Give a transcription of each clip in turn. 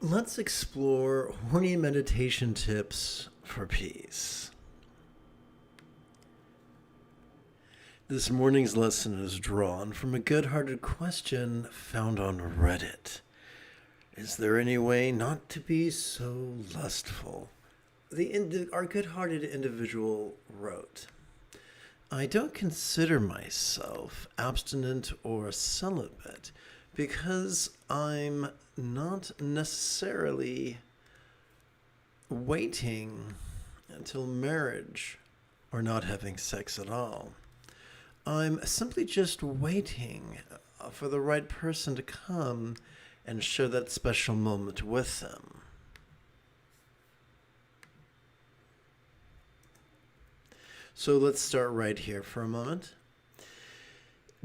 Let's explore horny meditation tips for peace. This morning's lesson is drawn from a good-hearted question found on Reddit. Is there any way not to be so lustful? Our good-hearted individual wrote, I don't consider myself abstinent or celibate because I'm not necessarily waiting until marriage or not having sex at all. I'm simply just waiting for the right person to come and share that special moment with them. So let's start right here for a moment.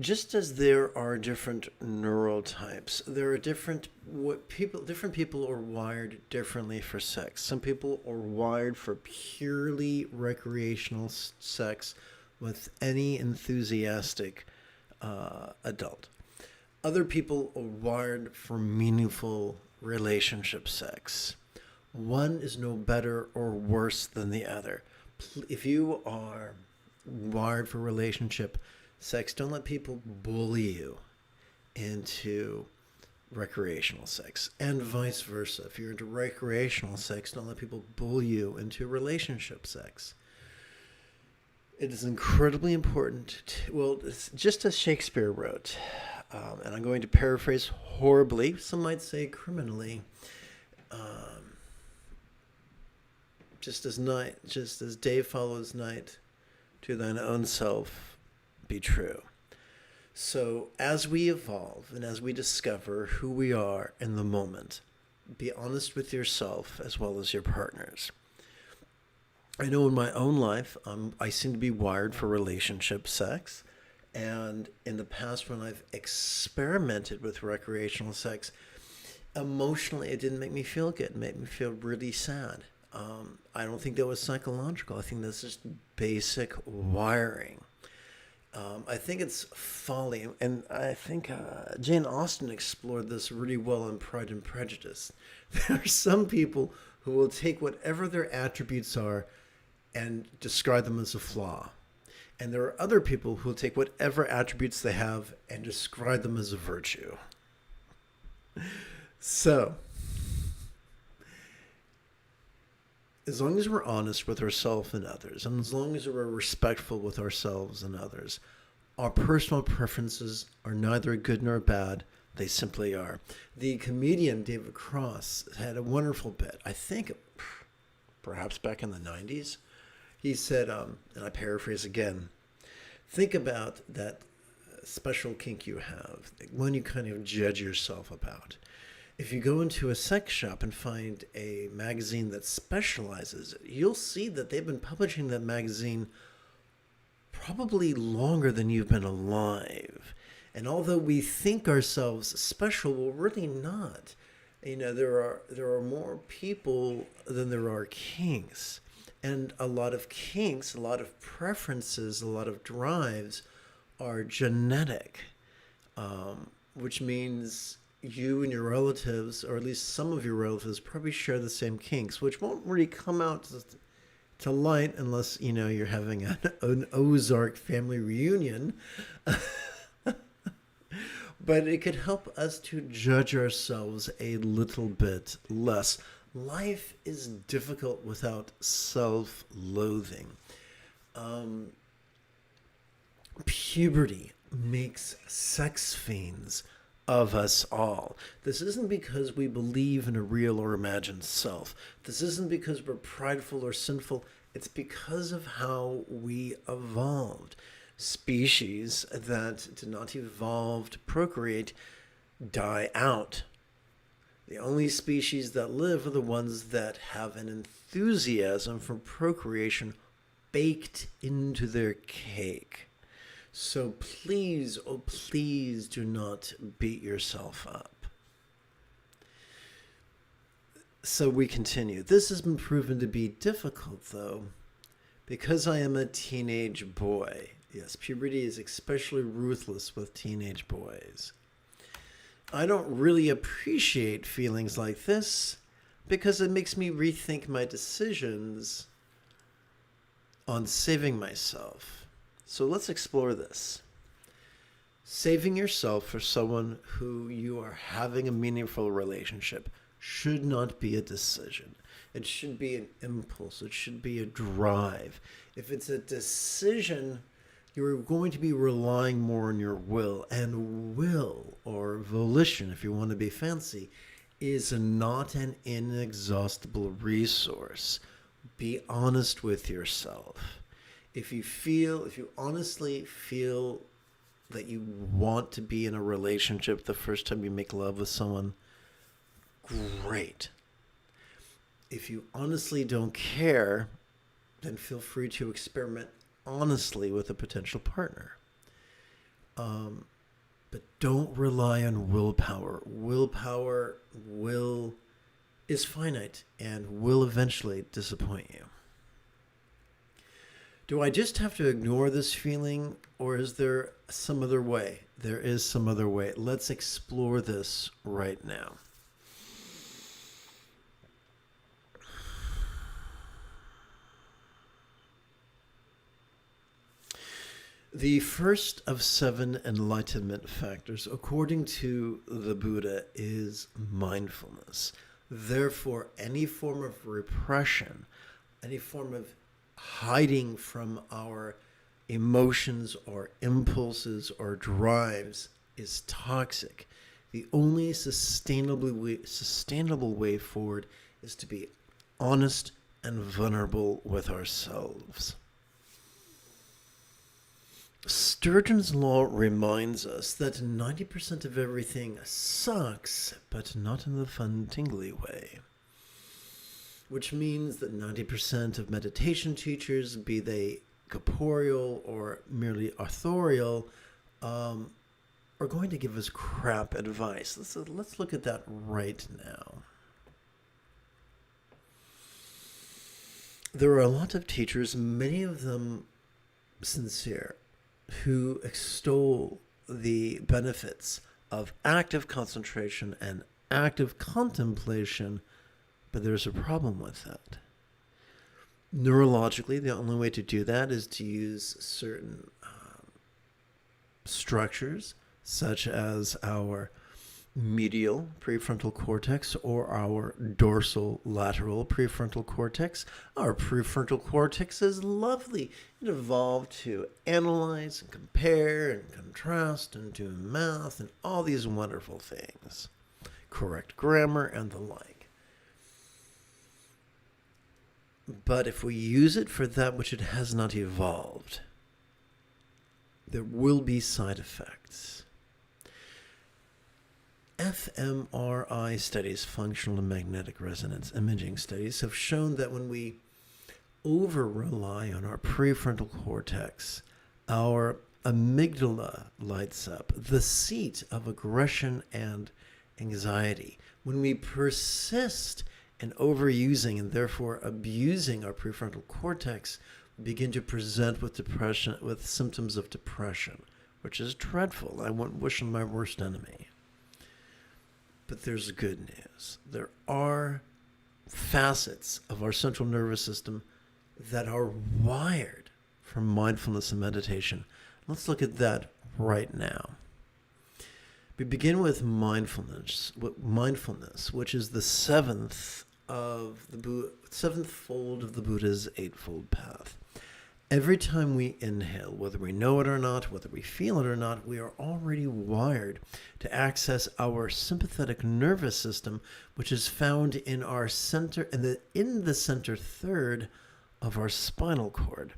Just as there are different neurotypes, there are different people are wired differently for sex. Some people are wired for purely recreational sex with any enthusiastic adult. Other people are wired for meaningful relationship sex. One is no better or worse than the other. If you are wired for relationship sex, don't let people bully you into recreational sex, and vice versa. If you're into recreational sex, don't let people bully you into relationship sex. It is incredibly important it's just as Shakespeare wrote, and I'm going to paraphrase horribly, some might say criminally, just as day follows night, to thine own self be true. So as we evolve and as we discover who we are in the moment, be honest with yourself as well as your partners. I know in my own life, I seem to be wired for relationship sex. And in the past, when I've experimented with recreational sex, emotionally, it didn't make me feel good. It made me feel really sad. I don't think that was psychological. I think that's just basic wiring. I think it's folly, and I think Jane Austen explored this really well in Pride and Prejudice. There are some people who will take whatever their attributes are and describe them as a flaw. And there are other people who will take whatever attributes they have and describe them as a virtue. So, as long as we're honest with ourselves and others, and as long as we're respectful with ourselves and others, our personal preferences are neither good nor bad. They simply are. The comedian David Cross had a wonderful bit, I think perhaps back in the 90s. He said, and I paraphrase again, think about that special kink you have, one you kind of judge yourself about. If you go into a sex shop and find a magazine that specializes, you'll see that they've been publishing that magazine probably longer than you've been alive. And although we think ourselves special, we're really not. You know, there are more people than there are kinks. And a lot of kinks, a lot of preferences, a lot of drives are genetic, which means you and your relatives, or at least some of your relatives, probably share the same kinks, which won't really come out to light unless, you know, you're having an Ozark family reunion. But it could help us to judge ourselves a little bit less. Life is difficult without self-loathing. Puberty makes sex fiends of us all. This isn't because we believe in a real or imagined self. This isn't because we're prideful or sinful. It's because of how we evolved. Species that did not evolve to procreate die out. The only species that live are the ones that have an enthusiasm for procreation baked into their cake. So please, oh please, do not beat yourself up. So we continue. This has been proven to be difficult, though, because I am a teenage boy. Yes, puberty is especially ruthless with teenage boys. I don't really appreciate feelings like this because it makes me rethink my decisions on saving myself. So let's explore this. Saving yourself for someone who you are having a meaningful relationship should not be a decision. It should be an impulse. It should be a drive. If it's a decision, you're going to be relying more on your will. And will, or volition, if you want to be fancy, is not an inexhaustible resource. Be honest with yourself. If you honestly feel that you want to be in a relationship the first time you make love with someone, great. If you honestly don't care, then feel free to experiment honestly with a potential partner. But don't rely on willpower. Willpower is finite and will eventually disappoint you. Do I just have to ignore this feeling, or is there some other way? There is some other way. Let's explore this right now. The first of 7 enlightenment factors, according to the Buddha, is mindfulness. Therefore, any form of repression, any form of hiding from our emotions or impulses or drives is toxic. The only sustainable way forward is to be honest and vulnerable with ourselves. Sturgeon's law reminds us that 90% of everything sucks, but not in the fun, tingly way. Which means that 90% of meditation teachers, be they corporeal or merely authorial, are going to give us crap advice. Let's look at that right now. There are a lot of teachers, many of them sincere, who extol the benefits of active concentration and active contemplation, but there's a problem with that. Neurologically, the only way to do that is to use certain structures, such as our medial prefrontal cortex or our dorsal lateral prefrontal cortex. Our prefrontal cortex is lovely. It evolved to analyze and compare and contrast and do math and all these wonderful things. Correct grammar and the like. But if we use it for that which it has not evolved, there will be side effects. fMRI studies, functional and magnetic resonance imaging studies, have shown that when we over-rely on our prefrontal cortex, our amygdala lights up, the seat of aggression and anxiety. When we persist in overusing and therefore abusing our prefrontal cortex, we begin to present with depression, with symptoms of depression, which is dreadful. I wouldn't wish on my worst enemy. But there's good news. There are facets of our central nervous system that are wired for mindfulness and meditation. Let's look at that right now. We begin with mindfulness, which is the seventh fold of the Buddha's eightfold path. Every time we inhale, whether we know it or not, whether we feel it or not, we are already wired to access our sympathetic nervous system, which is found in our center, in the center third of our spinal cord.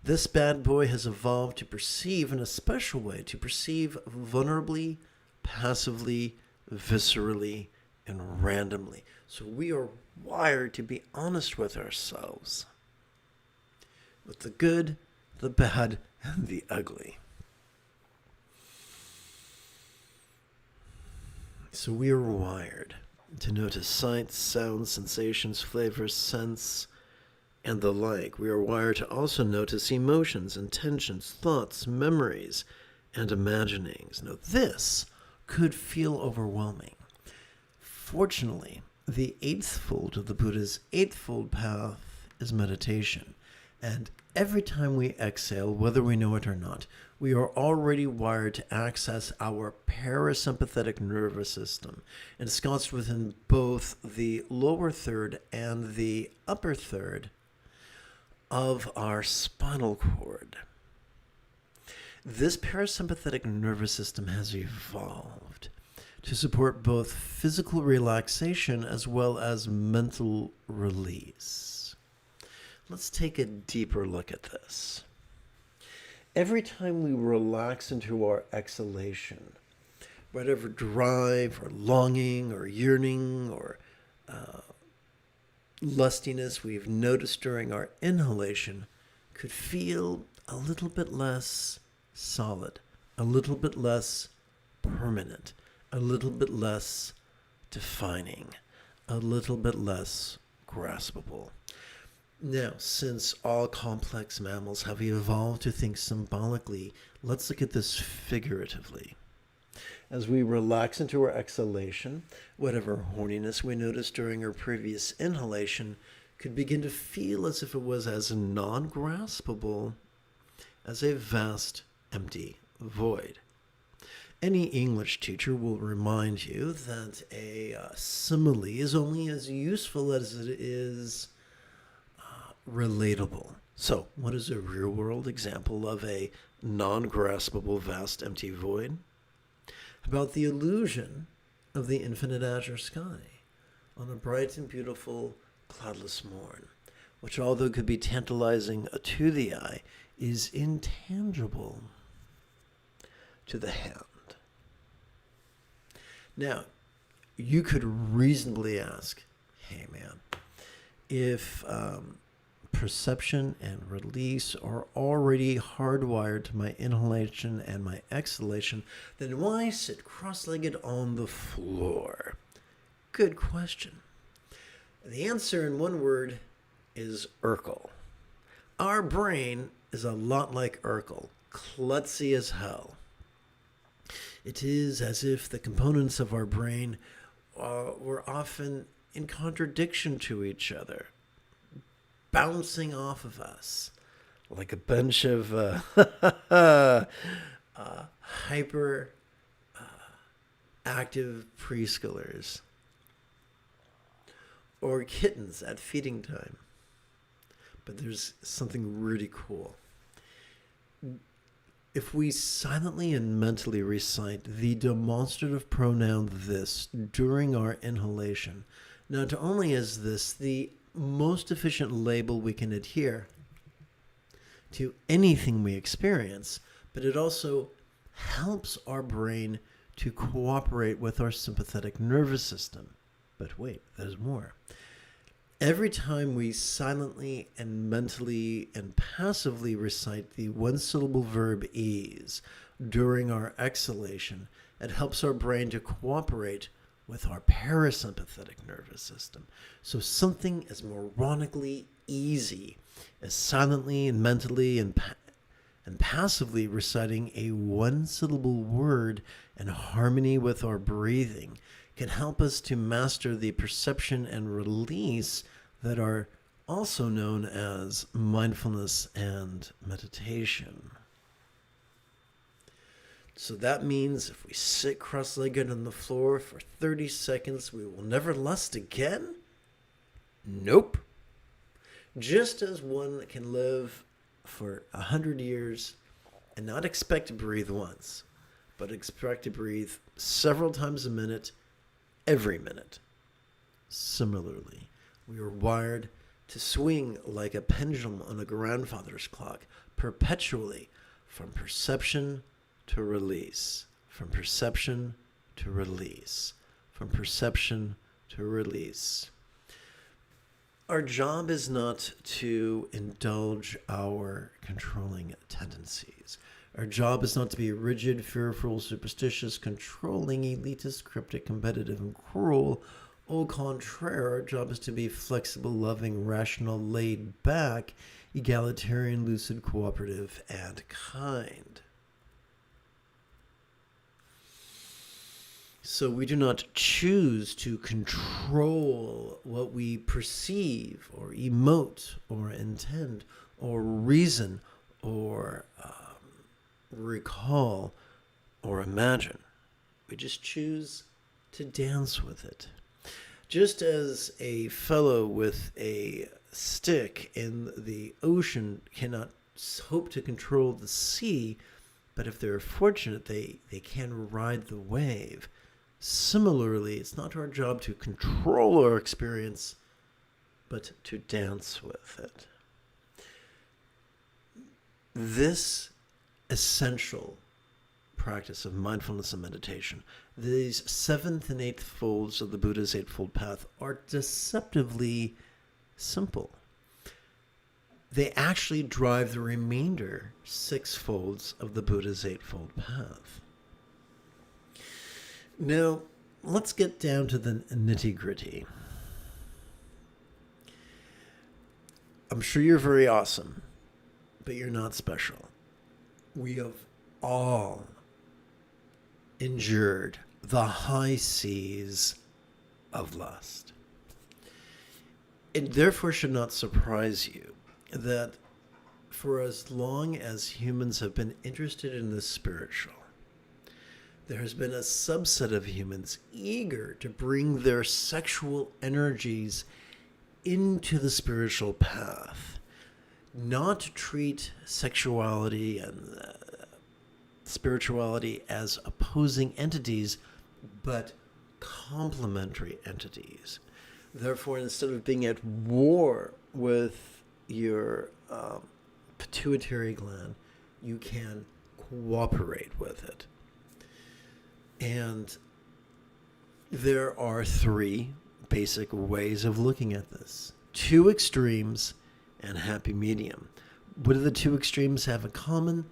This bad boy has evolved to perceive in a special way, to perceive vulnerably, passively, viscerally, and randomly. So we are wired to be honest with ourselves, with the good, the bad, and the ugly. So we are wired to notice sights, sounds, sensations, flavors, scents, and the like. We are wired to also notice emotions, intentions, thoughts, memories, and imaginings. Now this could feel overwhelming. Fortunately, the eighth fold of the Buddha's eightfold path is meditation. And every time we exhale, whether we know it or not, we are already wired to access our parasympathetic nervous system, ensconced within both the lower third and the upper third of our spinal cord. This parasympathetic nervous system has evolved to support both physical relaxation as well as mental release. Let's take a deeper look at this. Every time we relax into our exhalation, whatever drive or longing or yearning or lustiness we've noticed during our inhalation could feel a little bit less solid, a little bit less permanent, a little bit less defining, a little bit less graspable. Now, since all complex mammals have evolved to think symbolically, let's look at this figuratively. As we relax into our exhalation, whatever horniness we noticed during our previous inhalation could begin to feel as if it was as non-graspable as a vast, empty void. Any English teacher will remind you that a simile is only as useful as it is relatable. So, what is a real-world example of a non-graspable, vast, empty void? About the illusion of the infinite azure sky on a bright and beautiful cloudless morn, which, although could be tantalizing to the eye, is intangible to the hand. Now, you could reasonably ask, hey man, if perception and release are already hardwired to my inhalation and my exhalation, then why sit cross-legged on the floor? Good question. The answer in one word is Urkel. Our brain is a lot like Urkel, klutzy as hell. It is as if the components of our brain were often in contradiction to each other, bouncing off of us like a bunch of hyper active preschoolers or kittens at feeding time. But there's something really cool. If we silently and mentally recite the demonstrative pronoun this during our inhalation, not only is this the most efficient label we can adhere to anything we experience, but it also helps our brain to cooperate with our sympathetic nervous system. But wait, there's more. Every time we silently and mentally and passively recite the one-syllable verb ease during our exhalation, it helps our brain to cooperate with our parasympathetic nervous system. So something as moronically easy as silently and mentally and passively reciting a one-syllable word in harmony with our breathing can help us to master the perception and release that are also known as mindfulness and meditation. So that means if we sit cross-legged on the floor for 30 seconds, we will never lust again? Nope. Just as one can live for 100 years and not expect to breathe once, but expect to breathe several times a minute, every minute. Similarly, we are wired to swing like a pendulum on a grandfather's clock, perpetually from perception to release, from perception to release, from perception to release. Our job is not to indulge our controlling tendencies. Our job is not to be rigid, fearful, superstitious, controlling, elitist, cryptic, competitive, and cruel. Au contraire, our job is to be flexible, loving, rational, laid back, egalitarian, lucid, cooperative, and kind. So we do not choose to control what we perceive or emote or intend or reason or recall or imagine. We just choose to dance with it. Just as a fellow with a stick in the ocean cannot hope to control the sea, but if they're fortunate, they can ride the wave. Similarly, it's not our job to control our experience, but to dance with it. This essential practice of mindfulness and meditation, these seventh and eighth folds of the Buddha's Eightfold Path, are deceptively simple. They actually drive the remainder six folds of the Buddha's Eightfold Path. Now, let's get down to the nitty-gritty. I'm sure you're very awesome, but you're not special. We have all endured the high seas of lust. It therefore should not surprise you that for as long as humans have been interested in the spiritual, there has been a subset of humans eager to bring their sexual energies into the spiritual path, not to treat sexuality and spirituality as opposing entities, but complementary entities. Therefore, instead of being at war with your pituitary gland, you can cooperate with it. And there are three basic ways of looking at this. Two extremes and happy medium. What do the two extremes have in common?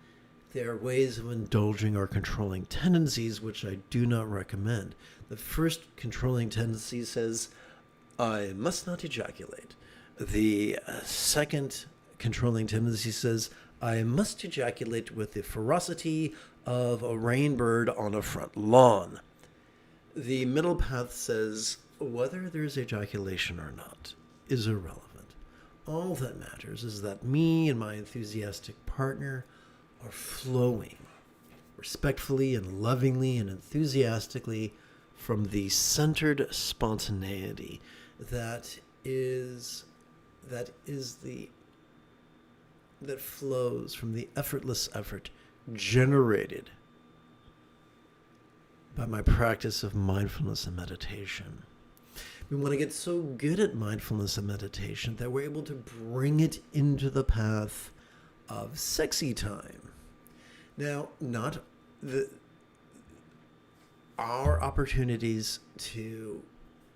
They are ways of indulging or controlling tendencies, which I do not recommend. The first controlling tendency says, I must not ejaculate. The second controlling tendency says, I must ejaculate with the ferocity of a rain bird on a front lawn. The middle path says, whether there's ejaculation or not is irrelevant. All that matters is that me and my enthusiastic partner are flowing respectfully and lovingly and enthusiastically from the centered spontaneity that flows from the effortless effort generated by my practice of mindfulness and meditation. We want to get so good at mindfulness and meditation that we're able to bring it into the path of sexy time. Now, not our opportunities to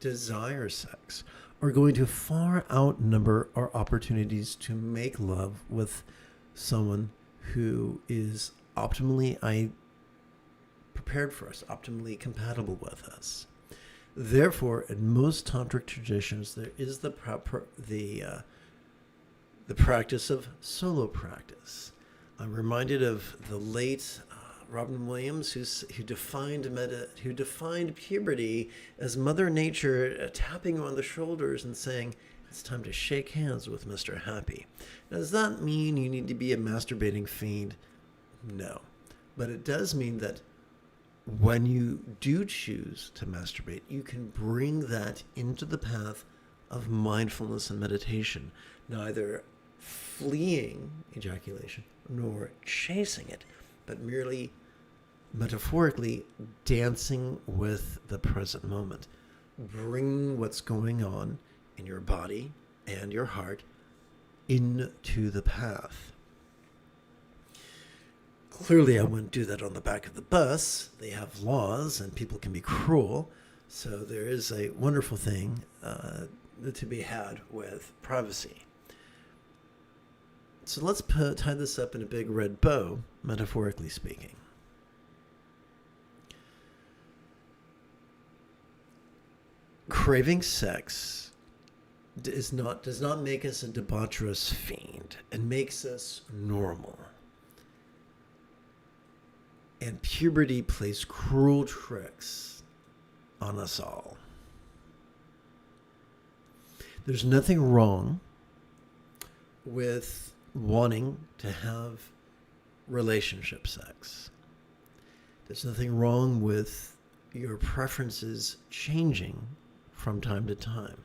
desire sex are going to far outnumber our opportunities to make love with someone who is optimally prepared for us, optimally compatible with us. Therefore, in most tantric traditions, there is the practice of solo practice. I'm reminded of the late Robin Williams, who defined puberty as Mother Nature tapping you on the shoulders and saying, it's time to shake hands with Mr. Happy. Now, does that mean you need to be a masturbating fiend? No. But it does mean that when you do choose to masturbate, you can bring that into the path of mindfulness and meditation, neither fleeing ejaculation nor chasing it, but merely metaphorically dancing with the present moment, bringing what's going on in your body and your heart into the path. Clearly, I wouldn't do that on the back of the bus. They have laws and people can be cruel. So there is a wonderful thing to be had with privacy. So let's tie this up in a big red bow, metaphorically speaking. Craving sex does not make us a debaucherous fiend. It makes us normal. And puberty plays cruel tricks on us all. There's nothing wrong with wanting to have relationship sex. There's nothing wrong with your preferences changing from time to time.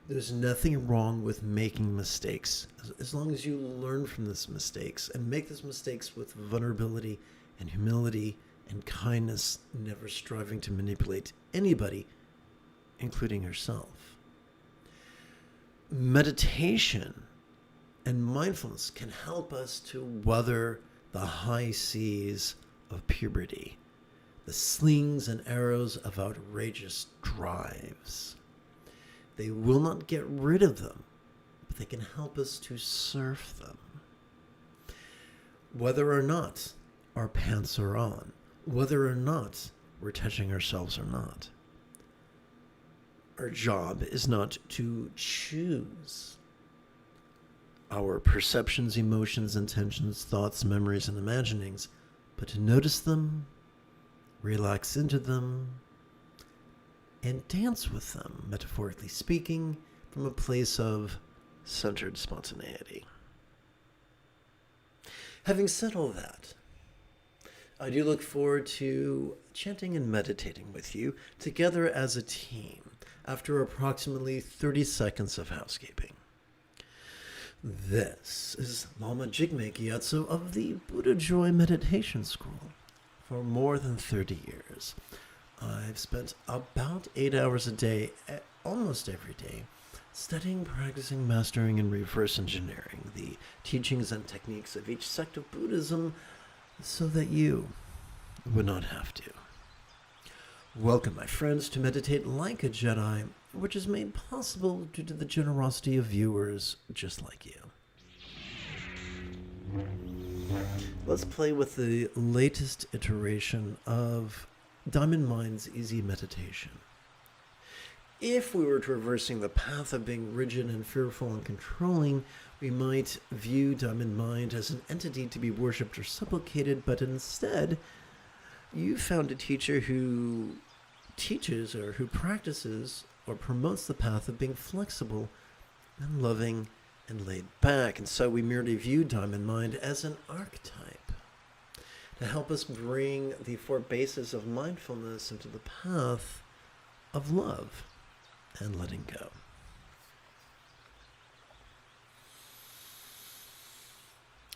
There's nothing wrong with making mistakes, as long as you learn from those mistakes and make those mistakes with vulnerability and humility and kindness, never striving to manipulate anybody, including yourself. Meditation and mindfulness can help us to weather the high seas of puberty, the slings and arrows of outrageous drives. They will not get rid of them, but they can help us to surf them. Whether or not our pants are on, whether or not we're touching ourselves or not. Our job is not to choose our perceptions, emotions, intentions, thoughts, memories, and imaginings, but to notice them, relax into them, and dance with them, metaphorically speaking, from a place of centered spontaneity. Having said all that, I do look forward to chanting and meditating with you together as a team after approximately 30 seconds of housekeeping. This is Lama Jigme Gyatso of the Buddha Joy Meditation School. For more than 30 years, I've spent about 8 hours a day, almost every day, studying, practicing, mastering, and reverse engineering the teachings and techniques of each sect of Buddhism so that you would not have to. Welcome, my friends, to Meditate Like a Jedi, which is made possible due to the generosity of viewers just like you. Let's play with the latest iteration of Diamond Mind's Easy Meditation. If we were traversing the path of being rigid and fearful and controlling, we might view Diamond Mind as an entity to be worshipped or supplicated, but instead, you found a teacher who teaches or who practices or promotes the path of being flexible and loving and laid back. And so we merely view Diamond Mind as an archetype to help us bring the 4 bases of mindfulness into the path of love and letting go.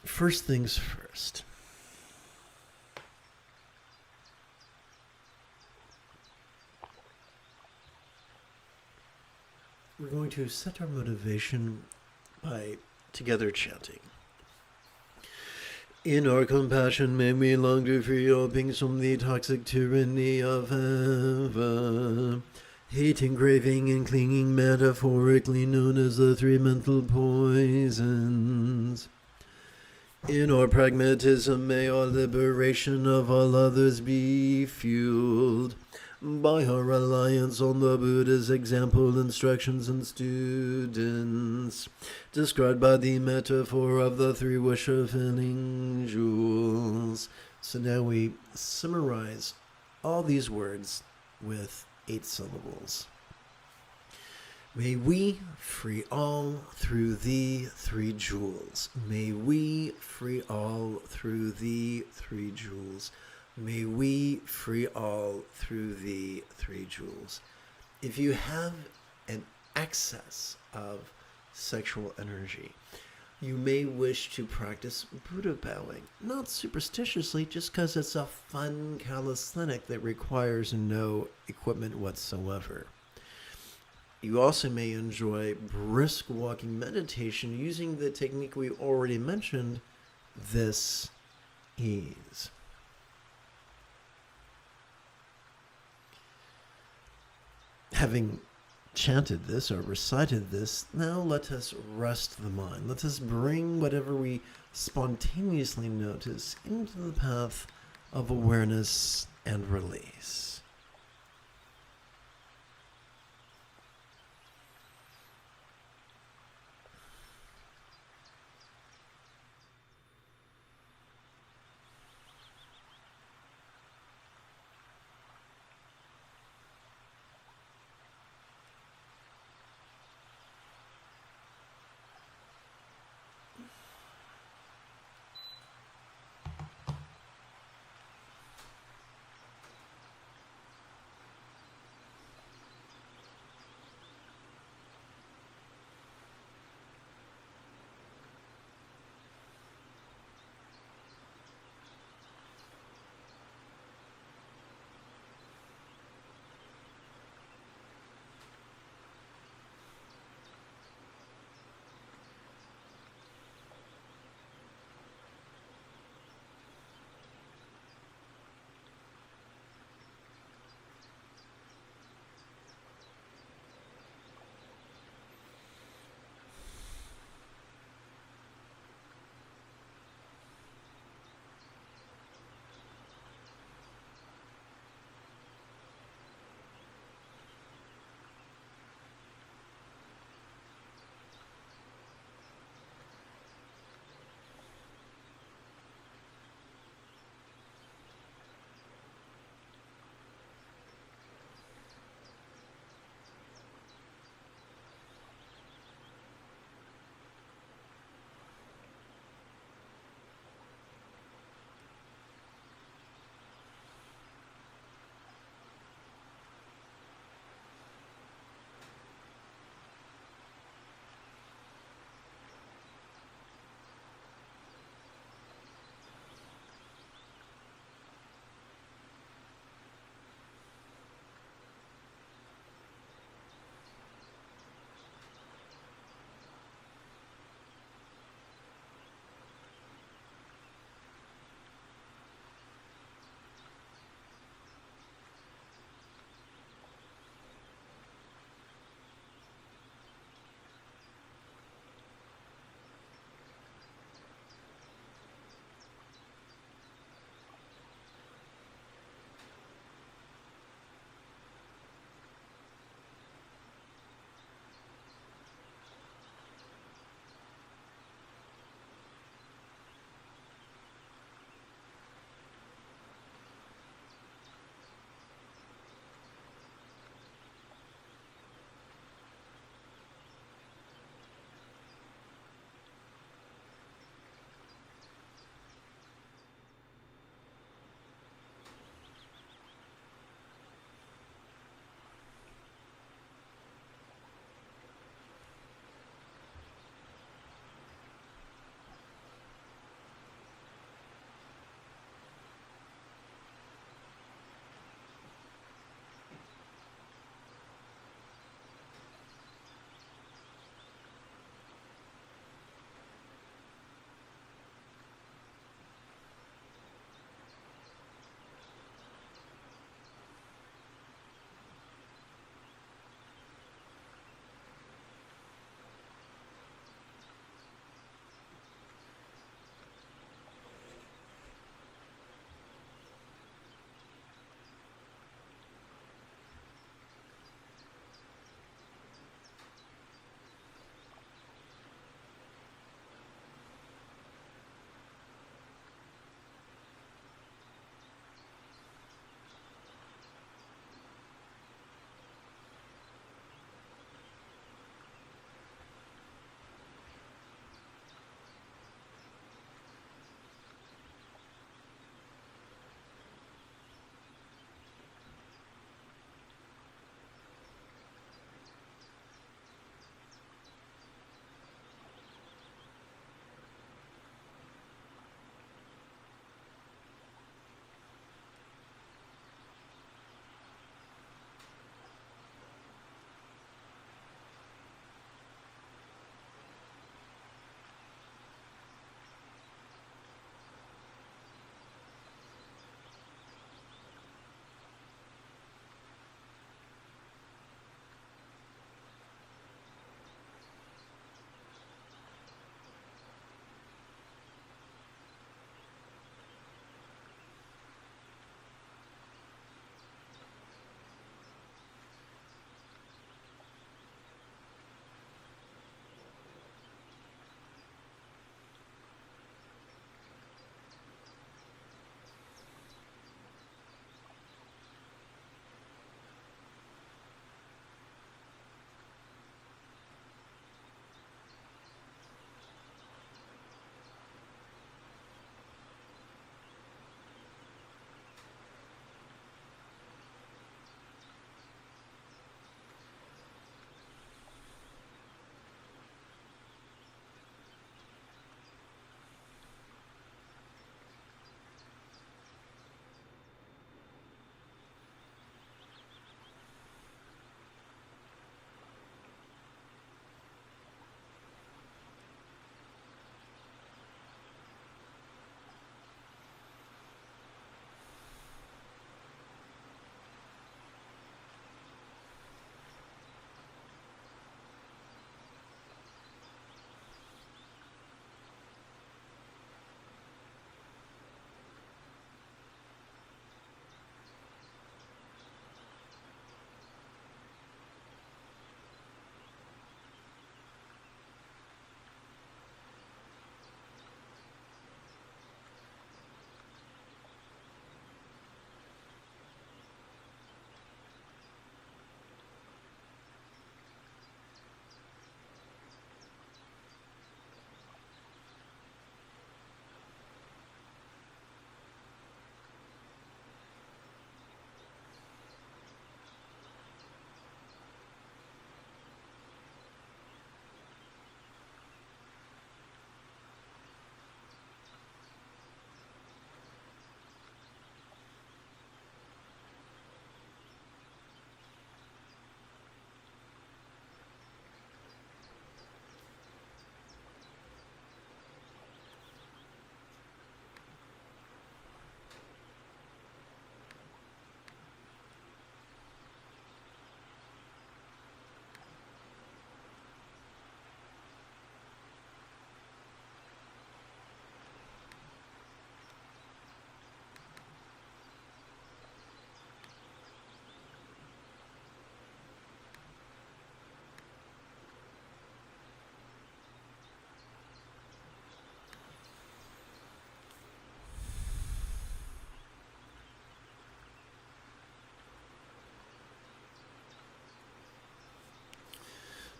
First things first. We're going to set our motivation by together chanting. In our compassion, may we long to free all beings from the toxic tyranny of ever. Hating, craving, and clinging, metaphorically known as the 3 mental poisons. In our pragmatism, may our liberation of all others be fueled by our reliance on the Buddha's example, instructions, and students, described by the metaphor of the 3 worship-filling jewels. So now we summarize all these words with 8 syllables. May we free all through the 3 jewels. May we free all through the 3 jewels. May we free all through the 3 jewels. If you have an excess of sexual energy, you may wish to practice Buddha bowing, not superstitiously, just because it's a fun calisthenic that requires no equipment whatsoever. You also may enjoy brisk walking meditation using the technique we already mentioned, this ease. Having chanted this or recited this, now let us rest the mind. Let us bring whatever we spontaneously notice into the path of awareness and release.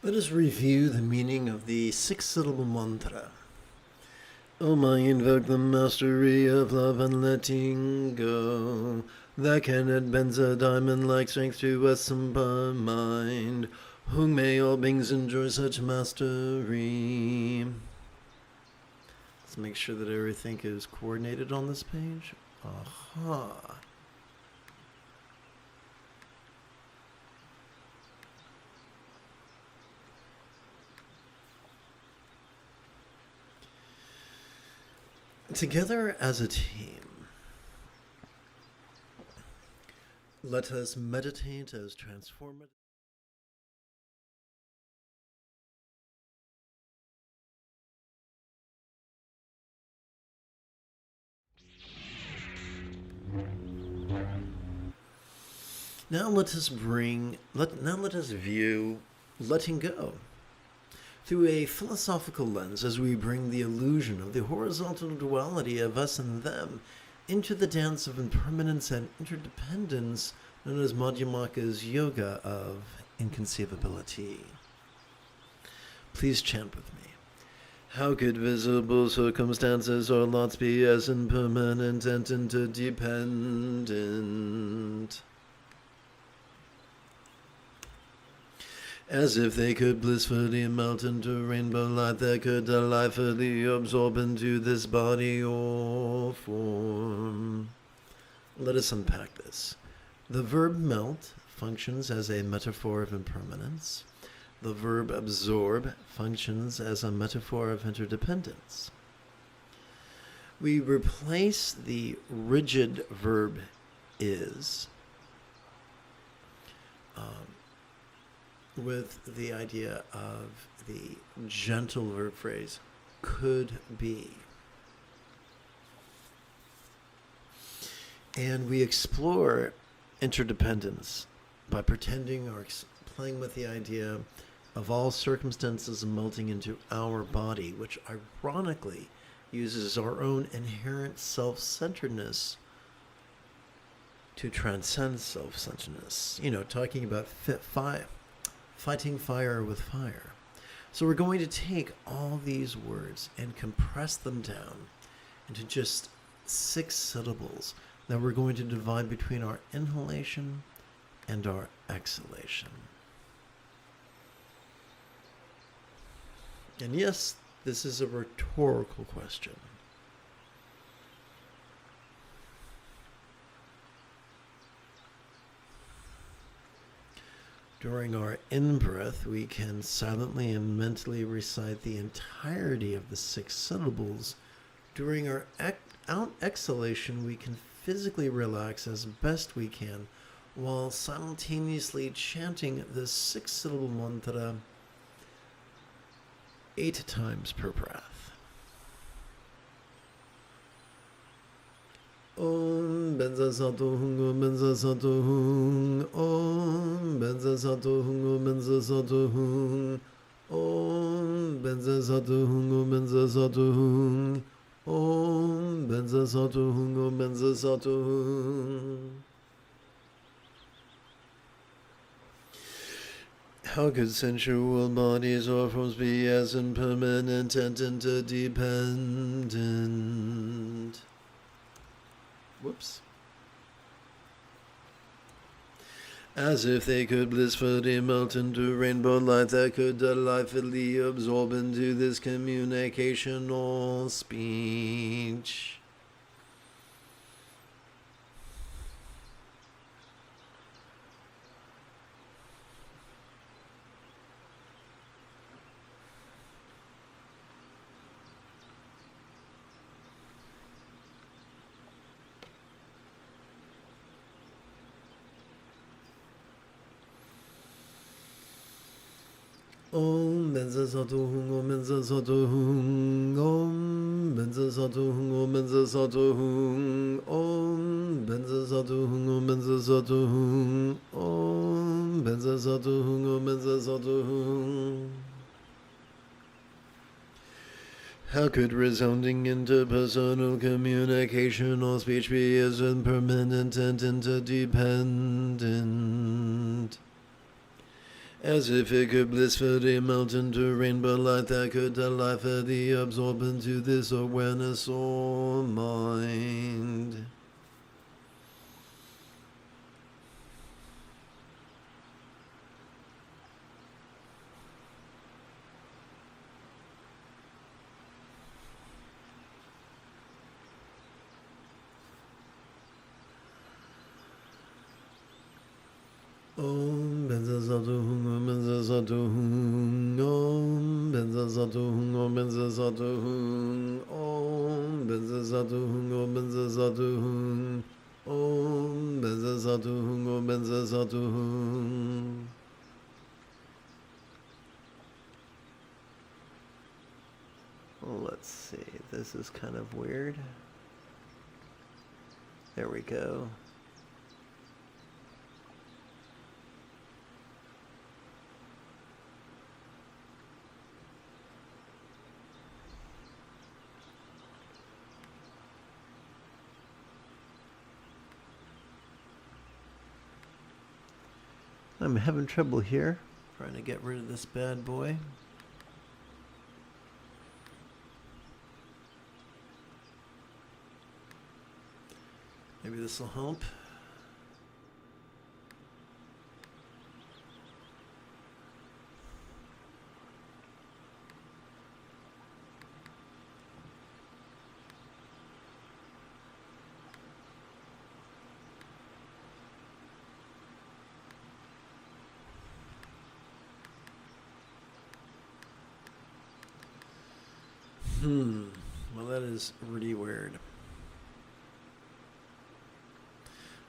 Let us review the meaning of the six-syllable mantra. Om, I invoke the mastery of love and letting go, that can bends a diamond-like strength to a simple mind. Whom may all beings enjoy such mastery. Let's make sure that everything is coordinated on this page. Aha. Together as a team, let us meditate as transformative. Now let us view letting go through a philosophical lens as we bring the illusion of the horizontal duality of us and them into the dance of impermanence and interdependence known as Madhyamaka's yoga of inconceivability. Please chant with me. How could visible circumstances or lots be as impermanent and interdependent as if they could blissfully melt into rainbow light that could delightfully absorb into this body or form? Let us unpack this. The verb melt functions as a metaphor of impermanence. The verb absorb functions as a metaphor of interdependence. We replace the rigid verb is with the idea of the gentle verb phrase could be. And we explore interdependence by pretending or playing with the idea of all circumstances melting into our body, which ironically uses our own inherent self-centeredness to transcend self-centeredness. Talking about fighting fire with fire. So we're going to take all these words and compress them down into just 6 syllables that we're going to divide between our inhalation and our exhalation. And yes, this is a rhetorical question. During our in-breath, we can silently and mentally recite the entirety of the 6 syllables. During our out-exhalation, we can physically relax as best we can while simultaneously chanting the 6-syllable mantra 8 times per breath. Om benza sato hung, om benza sato hung, om benza sato hung, om benza sato hung, om benza sato hung, om benza sato hung, om benza sato hung, om benza sato hung. How could sensual bodies or forms be as impermanent and interdependent? Whoops. As if they could blissfully melt into rainbow light that could delightfully absorb into this communicational speech. Om benza sato hung, om benza sato hung, om benza sato hung, om benza sato hung, om benza sato hung, om benza sato hung, om benza sato hung, om benza sato hung. How could resounding interpersonal communication or speech be as impermanent and interdependent As if it could blissfully melt into rainbow light that could delightfully absorb into this awareness or mind. Om Benza Satuhung, Om Benza Satuhung, Om Benza Satuhung, Om Benza Satuhung, Om Benza Satuhung, Om Benza Satuhung, Om Benza Satuhung, Om Benza Satuhung. Let's see, this is kind of weird. There we go. I'm having trouble here, trying to get rid of this bad boy. Maybe this will help. Well, that is really weird.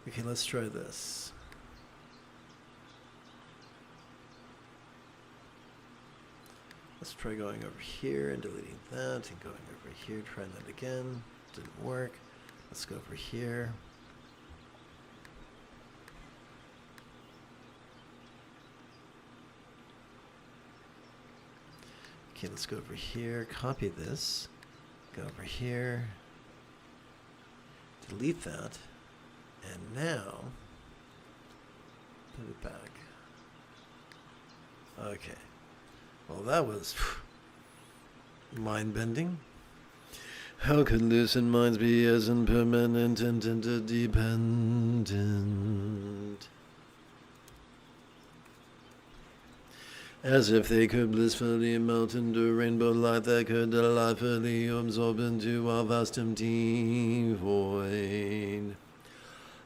Okay, let's try this. Let's try going over here and deleting that and going over here, trying that again. Didn't work. Let's go over here. Okay, let's go over here, copy this, go over here, delete that, and now put it back. Okay, well that was mind-bending. How could lucid minds be as impermanent and interdependent? As if they could blissfully melt into rainbow light that could delightfully absorb into our vast empty void.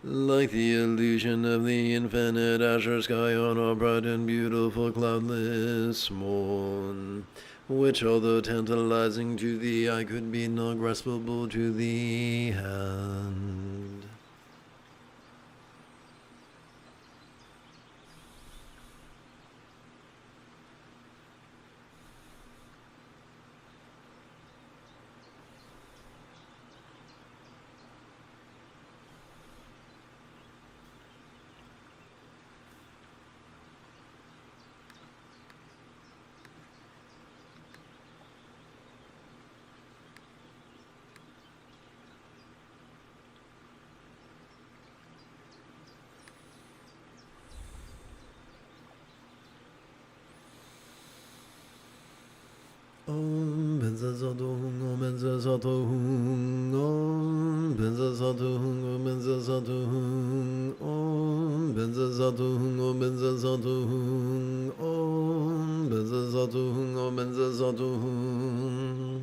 Like the illusion of the infinite azure sky on a bright and beautiful cloudless morn, which, although tantalizing to the eye, could be not graspable to the hand. Om Benza Satuhung, Om Benza Satuhung, Om Benza Satuhung, Om Benza Satuhung, Om Benza Satuhung, Om Benza Satuhung, Om Benza Satuhung, Om Benza Satuhung.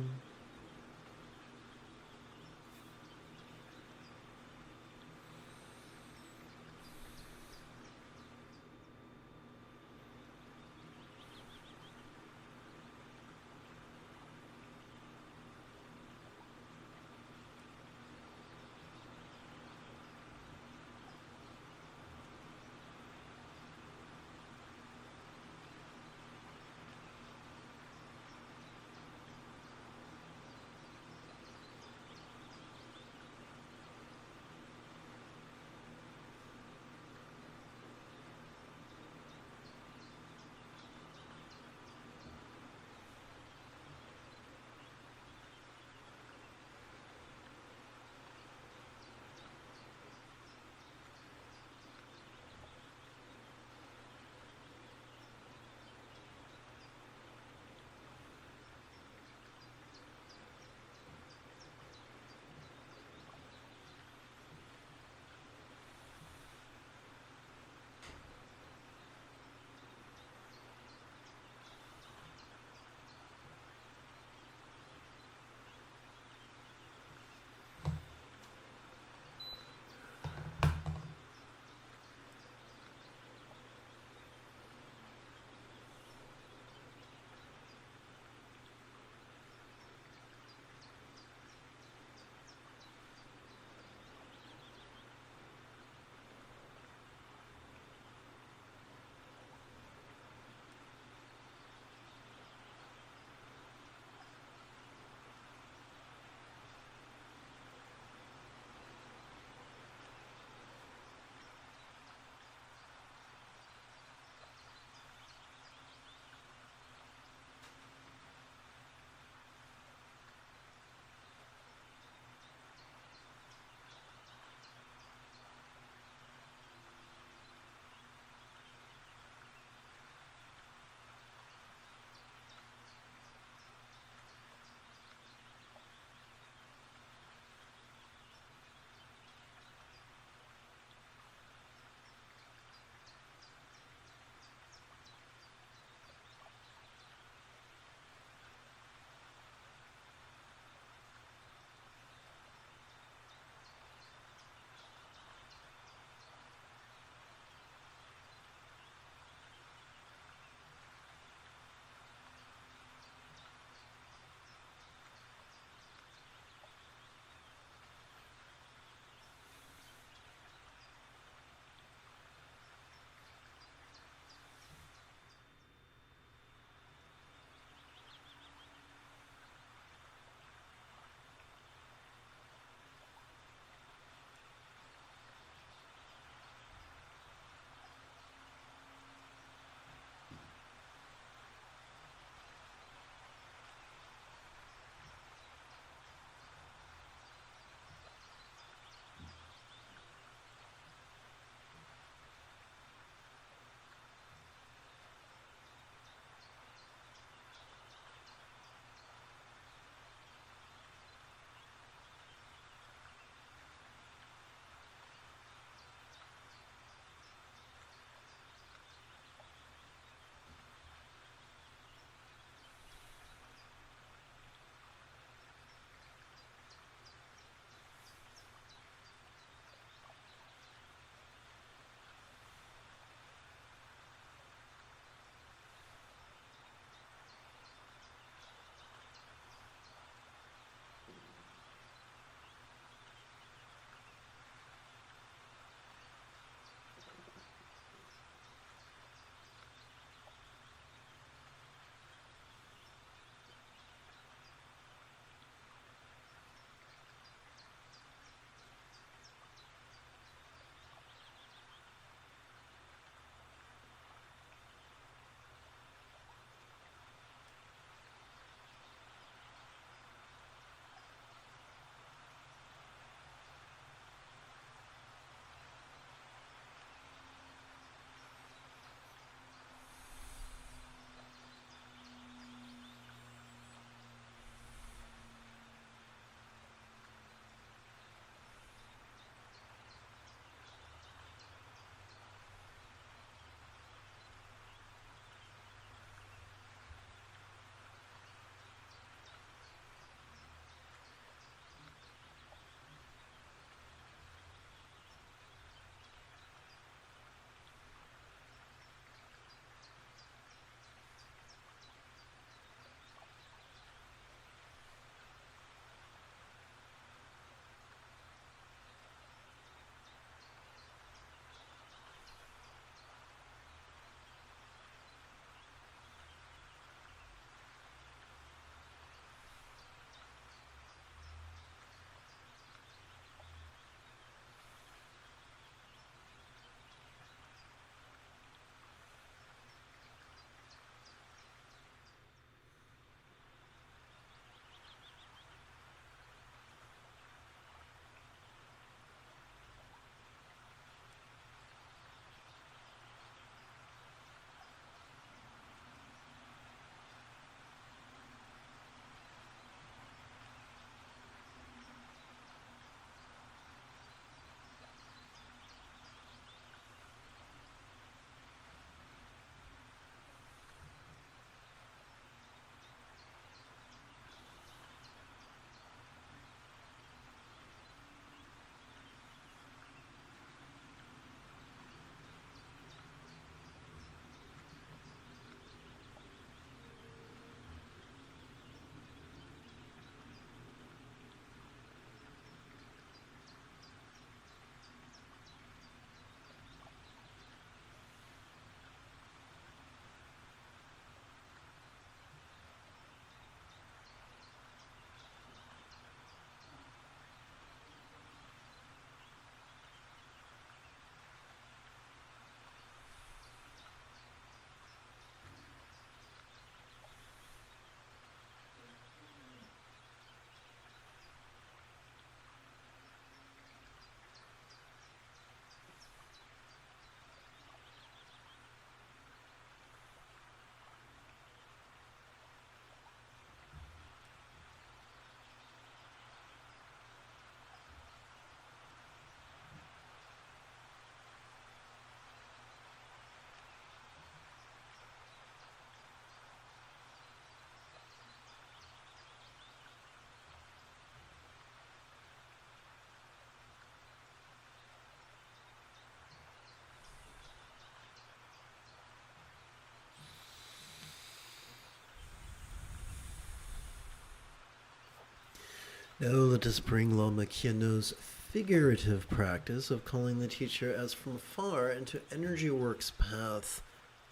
Now let us bring Lama Kiano's figurative practice of calling the teacher as from far into energy work's path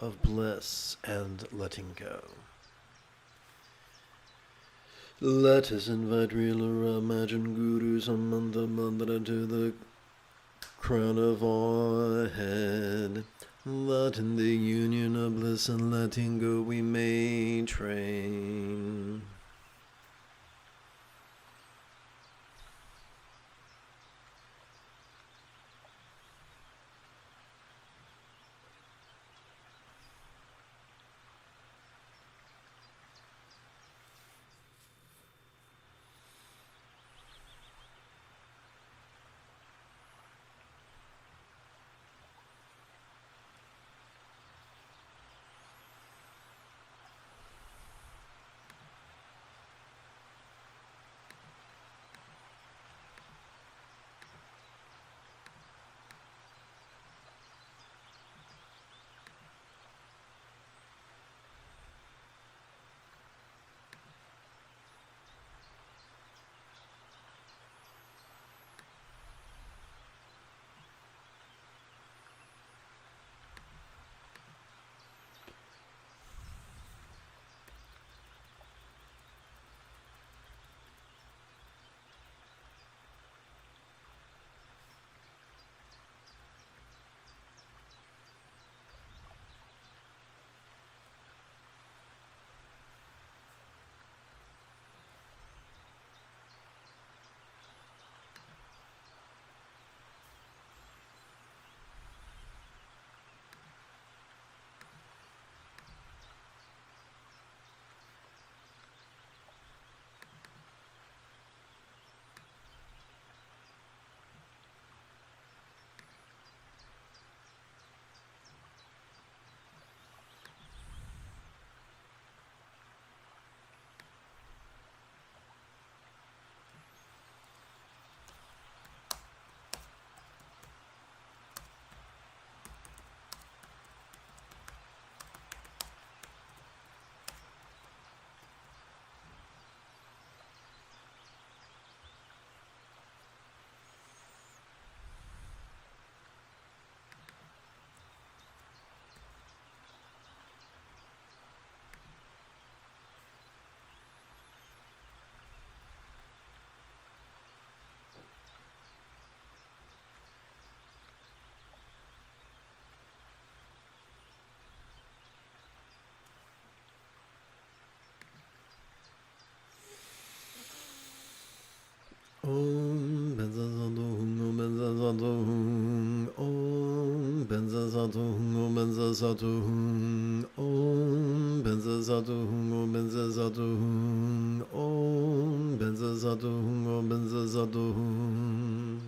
of bliss and letting go. Let us invite real or imagined Guru Samantha Mantra to the crown of our head, that in the union of bliss and letting go we may train. Om Benza Sato Hum Benza Sato Hum Om Benza Sato Hum Om Benza Sato Hum Om Benza Sato Hum Om Benza Sato Hum Om Benza Sato Hum Om Benza Sato Hum.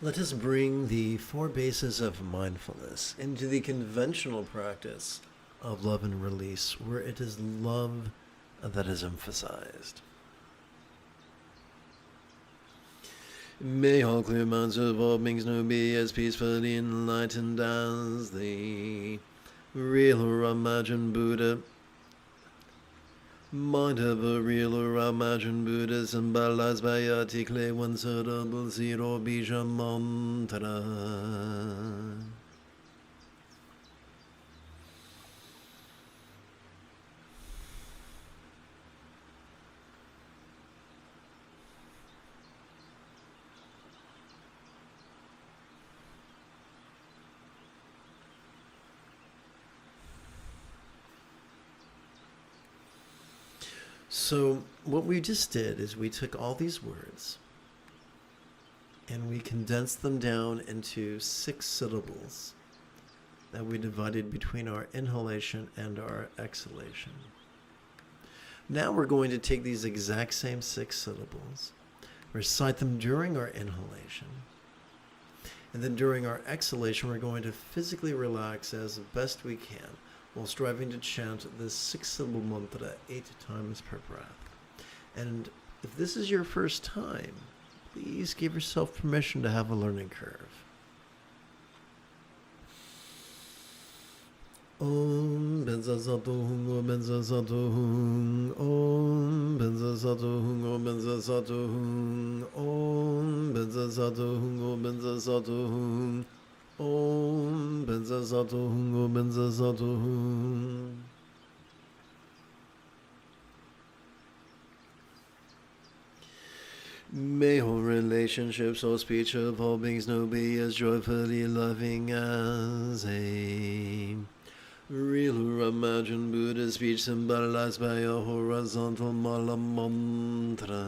Let us bring the four bases of mindfulness into the conventional practice of love and release, where it is love that is emphasized. May all clear minds of all beings know be as peacefully enlightened as the real or imagined Buddha. Mind of a real or imagined Buddha symbolized by article one syllable zero bija mantra. So what we just did is we took all these words and we condensed them down into 6 syllables that we divided between our inhalation and our exhalation. Now we're going to take these exact same 6 syllables, recite them during our inhalation, and then during our exhalation we're going to physically relax as best we can, while striving to chant this 6-syllable mantra 8 times per breath. And if this is your first time, please give yourself permission to have a learning curve. Om benza sato hung, om benza sato hung, om benza sato hung, om benza sato hung, om benza sato hung, om benza sato hung. Om benza sato hung, om benza sato hung. May all relationships, all speech of all beings know be as joyfully loving as a real or imagined Buddha speech symbolized by a horizontal mala mantra.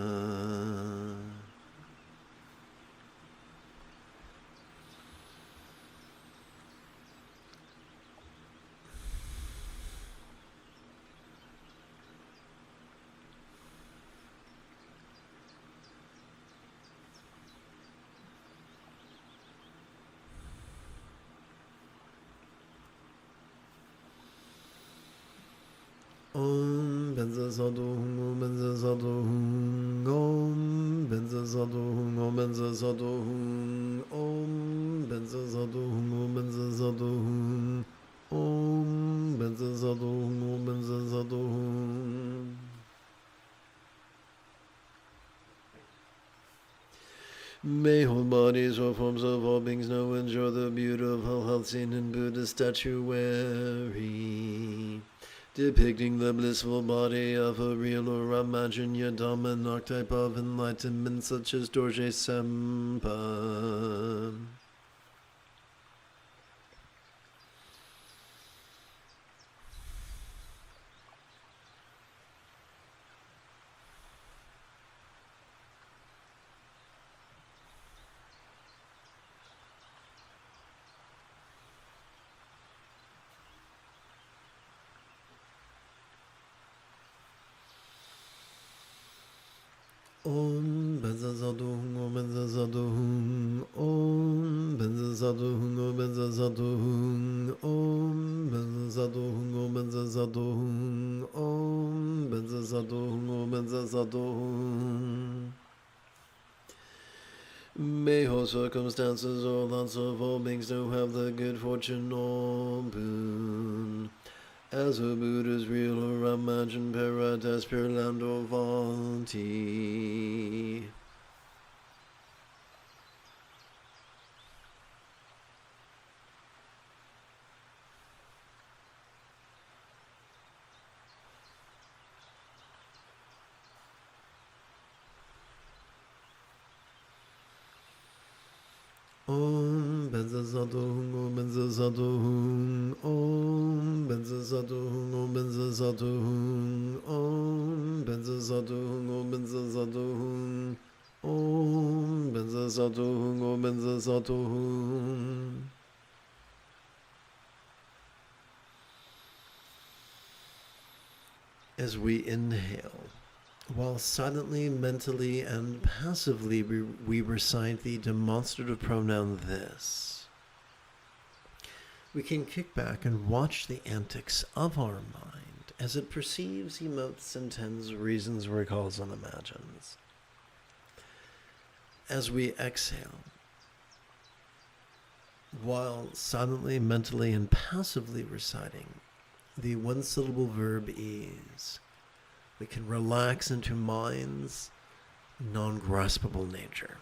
Om benza sato hung, om benza sato hung, om benza sato hung, om benza sato hung, om benza sato hung, om benza sato hung, om benza sato hung, om benza sato hung. May all bodies or forms of all beings know and enjoy the beautiful health seen in Buddha's statuary, depicting the blissful body of a real or imagined Yadama archetype of enlightenment such as Dorje Sempa. Om benza sato hung, om benza sato hung, om benza sato hung, om benza sato hung, om benza sato hung, om benza sato hung, om benza sato hung, om benza sato hung. May all circumstances or lots of all beings know have the good fortune or boon, as a Buddha's real or imagined paradise, pure land or Vanti. Om benza sato hung, om benza sato hung, om benza sato hung, om benza sato hung, om benza sato hung, om benza sato hung, om benza sato hung, om benza sato hung. As we inhale, While silently, mentally, and passively we recite the demonstrative pronoun this, we can kick back and watch the antics of our mind as it perceives, emotes, intends, reasons, recalls, and imagines. As we exhale, while silently, mentally, and passively reciting the one-syllable verb is, we can relax into mind's non-graspable nature.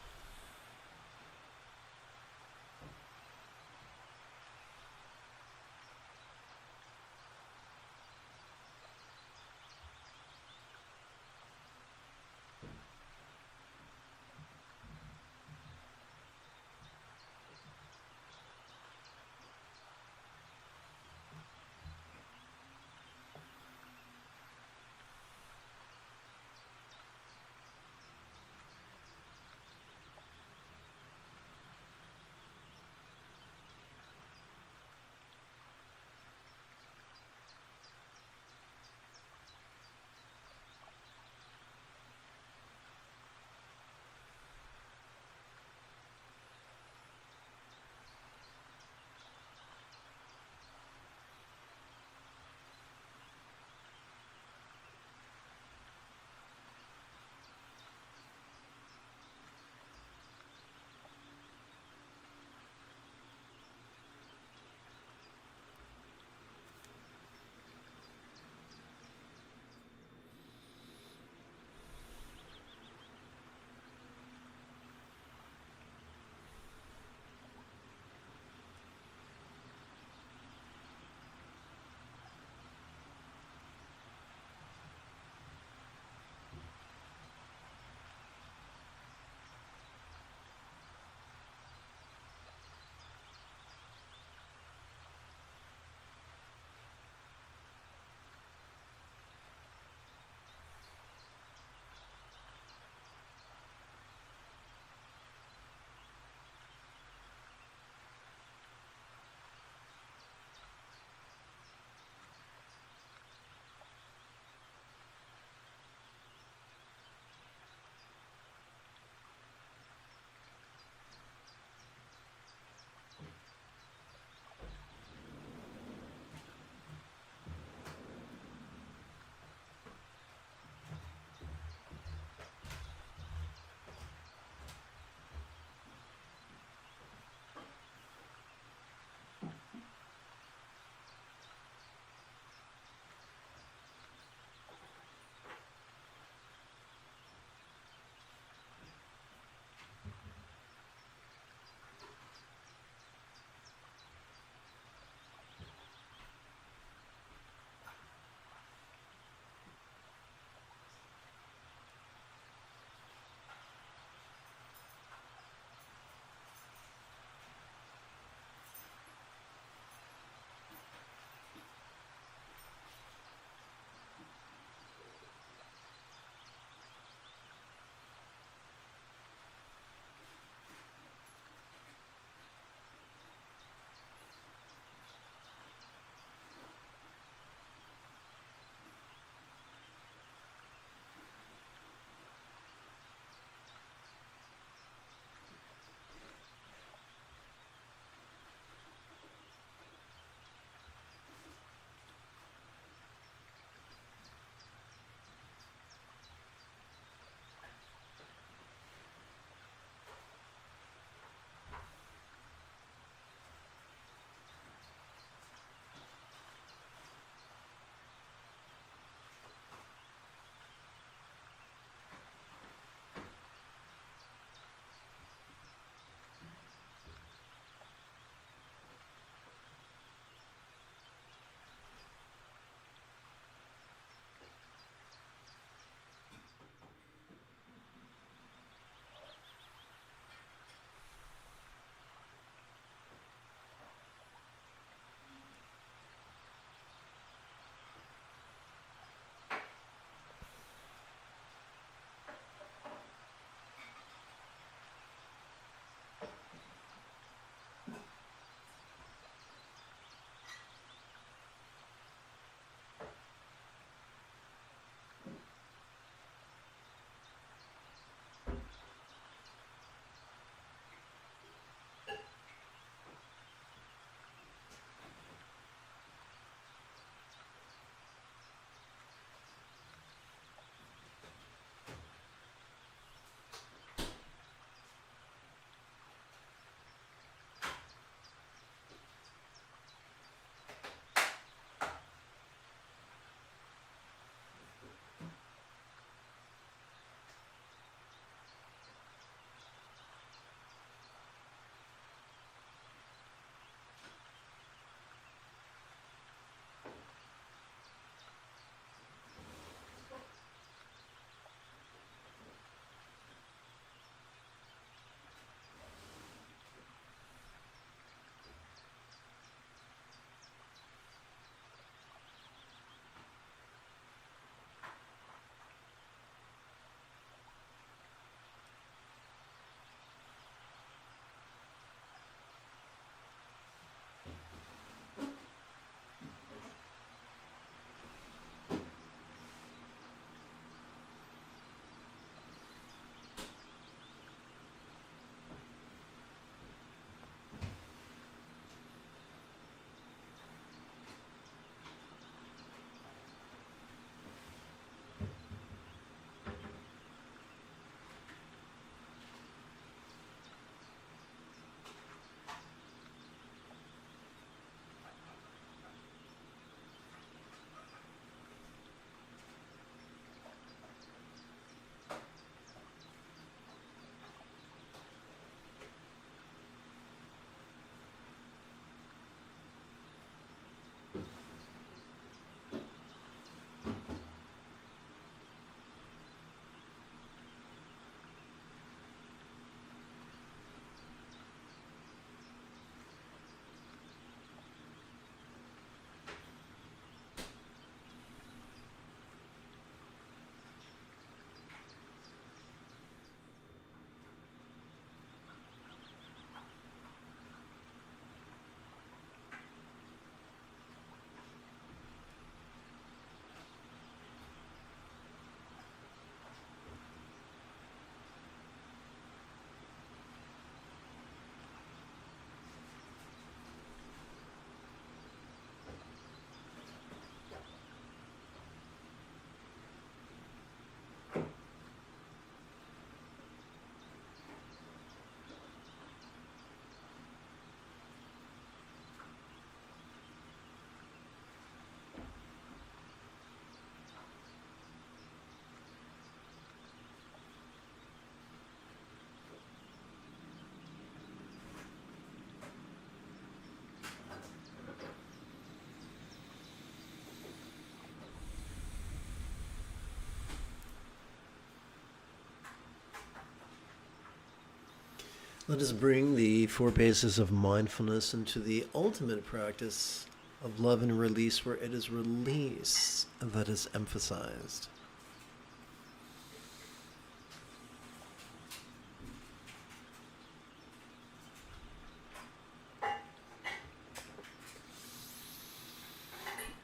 Let us bring the four bases of mindfulness into the ultimate practice of love and release, where it is release that is emphasized.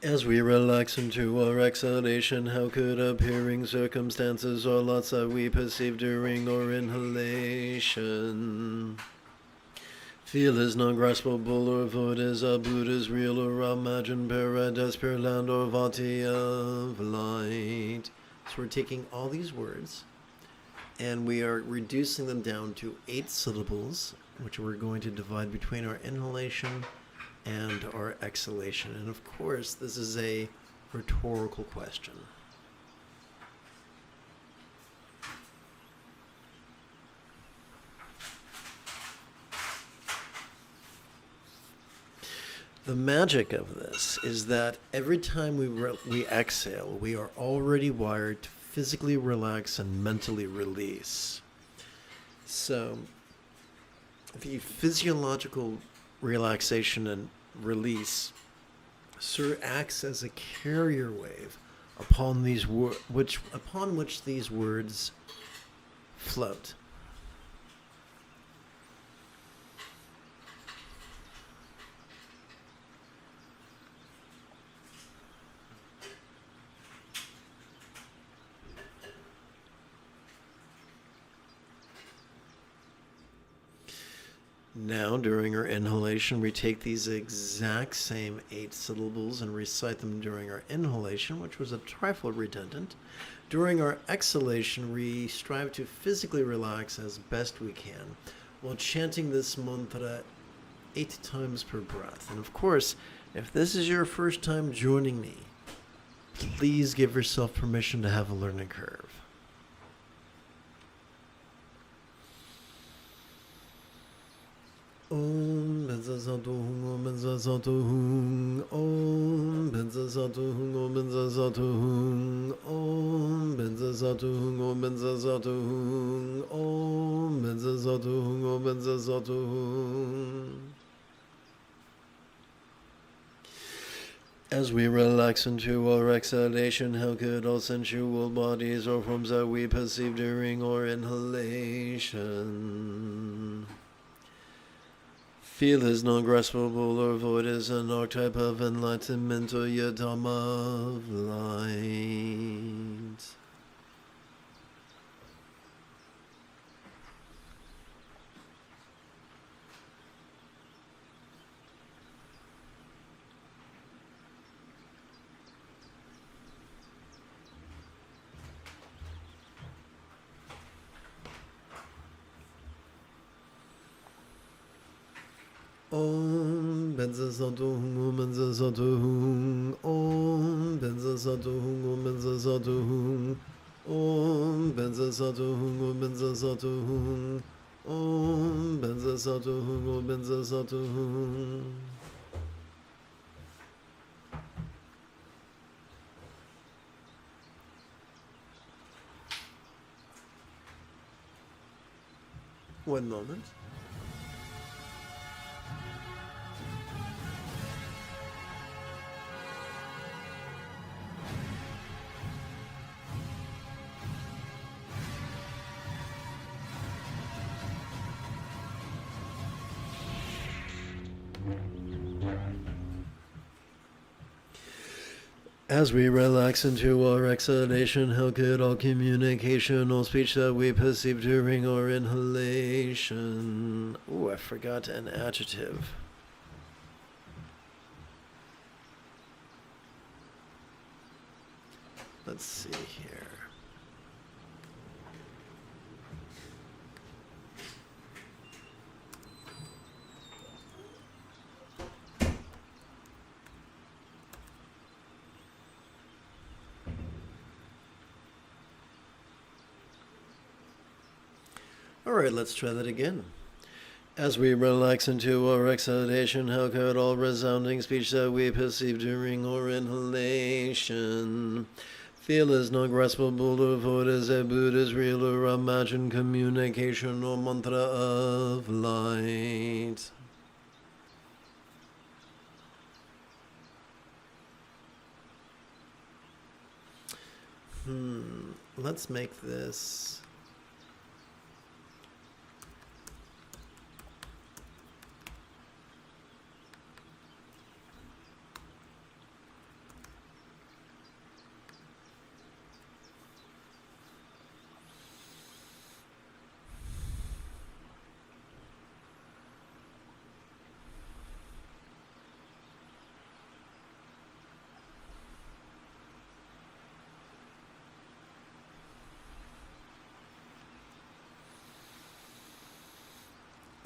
As we relax into our exhalation, how could appearing circumstances or lots that we perceive during our inhalation feel as non-graspable or void as a Buddha's real or imagined paradise, pure land or vati of light? So we're taking all these words and we are reducing them down to 8 syllables, which we're going to divide between our inhalation and our exhalation. And of course, this is a rhetorical question. The magic of this is that every time we exhale, we are already wired to physically relax and mentally release. So the physiological relaxation and release acts as a carrier wave upon which these words float. Now, during our inhalation, we take these exact same 8 syllables and recite them during our inhalation, which was a trifle redundant. During our exhalation, we strive to physically relax as best we can while chanting this mantra 8 times per breath. And of course, if this is your first time joining me, please give yourself permission to have a learning curve. Om Benza Zato Hung, Om Benza Zato Hung, Om Benza Zato Hung, Om Benza Zato Hung, Om Benza Zato Hung, Om Benza Zato Hung, Om Benza Zato Hung, Om Benza Zato Hung. As we relax into our exhalation, how could all sensual bodies or forms that we perceive during our inhalation feel as non-graspable or void as an archetype of enlightenment or yadama of light. Om Benza Zato Hung, Om Benza Zato Hung, Om Benza Zato Hung, Om Benza Zato Hung, Om Benza Zato Hung, Om Benza Zato Hung, Om Benza Zato Hung, Om Benza Zato Hung. One moment. As we relax into our exhalation, how could all communication, all speech that we perceive during our inhalation... Oh, I forgot an adjective. Let's see here. All right, let's try that again. As we relax into our exhalation, how could all resounding speech that we perceive during our inhalation Feel is no graspable of what is a Buddha's real or imagined communication or mantra of light. Let's make this.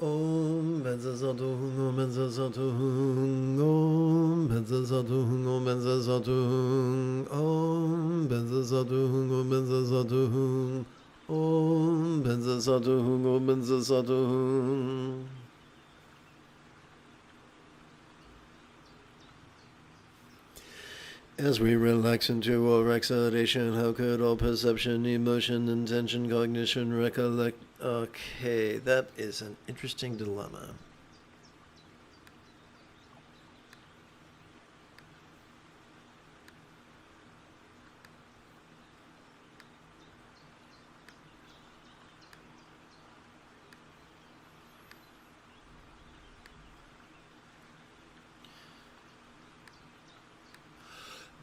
Om Benza Satuhung, Om Benza Satuhung, Om Benza Satuhung, Om Benza Satuhung, Om Benza Satuhung, Om Benza Satuhung, Om Benza Satuhung, Om Benza Satuhung. As we relax into our exhalation, how could all perception, emotion, intention, cognition, recollect? Okay, that is an interesting dilemma.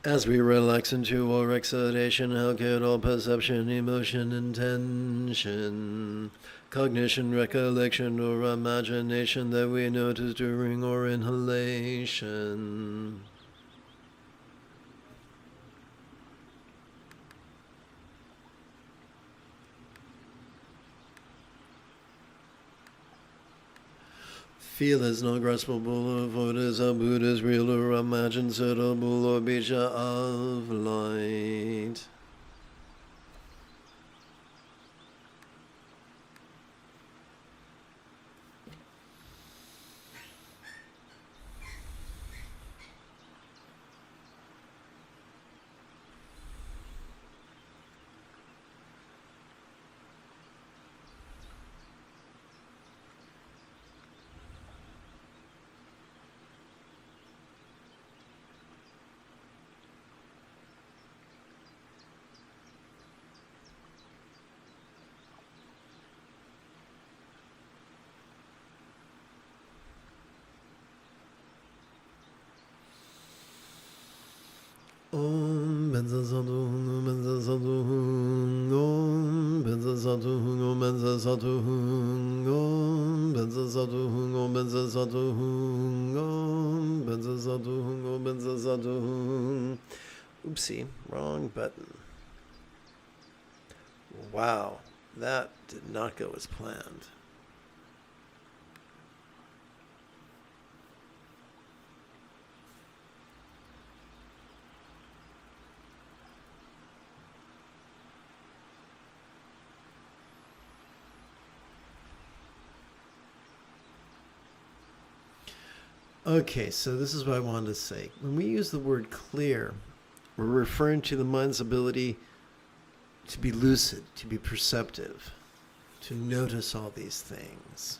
As we relax into our exhalation, how could all perception, emotion, intention, cognition, recollection, or imagination that we notice during our inhalation feel as no graspable of what is a Buddha's real or imagined suitable or bija of light. Om Benza Satuhung, Om Benza Satuhung, Om Benza Satuhung, Om Benza Satuhung, Om Benza Satuhung, Om Benza Satuhung, Om Benza Satuhung, Om Benza Satuhung. Oopsie, wrong button. Wow, that did not go as planned. Okay, so this is what I wanted to say. When we use the word clear, we're referring to the mind's ability to be lucid, to be perceptive, to notice all these things.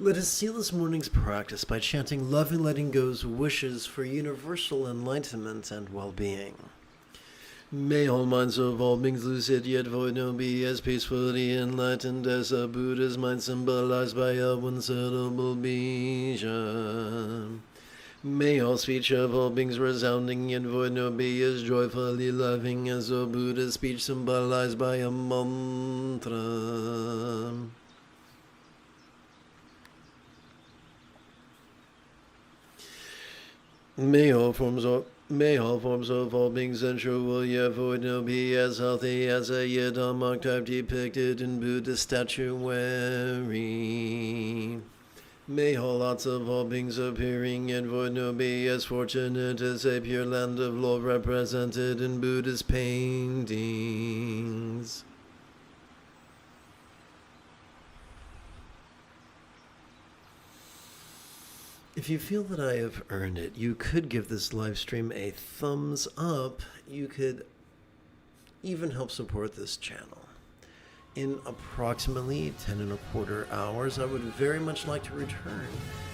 Let us seal this morning's practice by chanting Love and Letting Go's wishes for universal enlightenment and well-being. May all minds of all beings lucid yet void no be as peacefully enlightened as a Buddha's mind symbolized by a one-syllable bija. May all speech of all beings resounding yet void no be as joyfully loving as a Buddha's speech symbolized by a mantra. May all forms of all beings and true will yet void no be as healthy as a Yidam type depicted in Buddhist statuary. May all lots of all beings appearing yet void no be as fortunate as a pure land of love represented in Buddhist paintings. If you feel that I have earned it, you could give this live stream a thumbs up. You could even help support this channel. In approximately 10¼ hours, I would very much like to return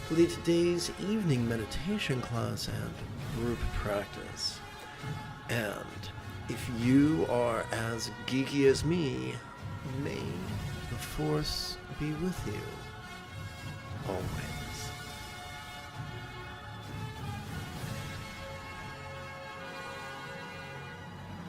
with today's evening meditation class and group practice. And if you are as geeky as me, may the Force be with you always.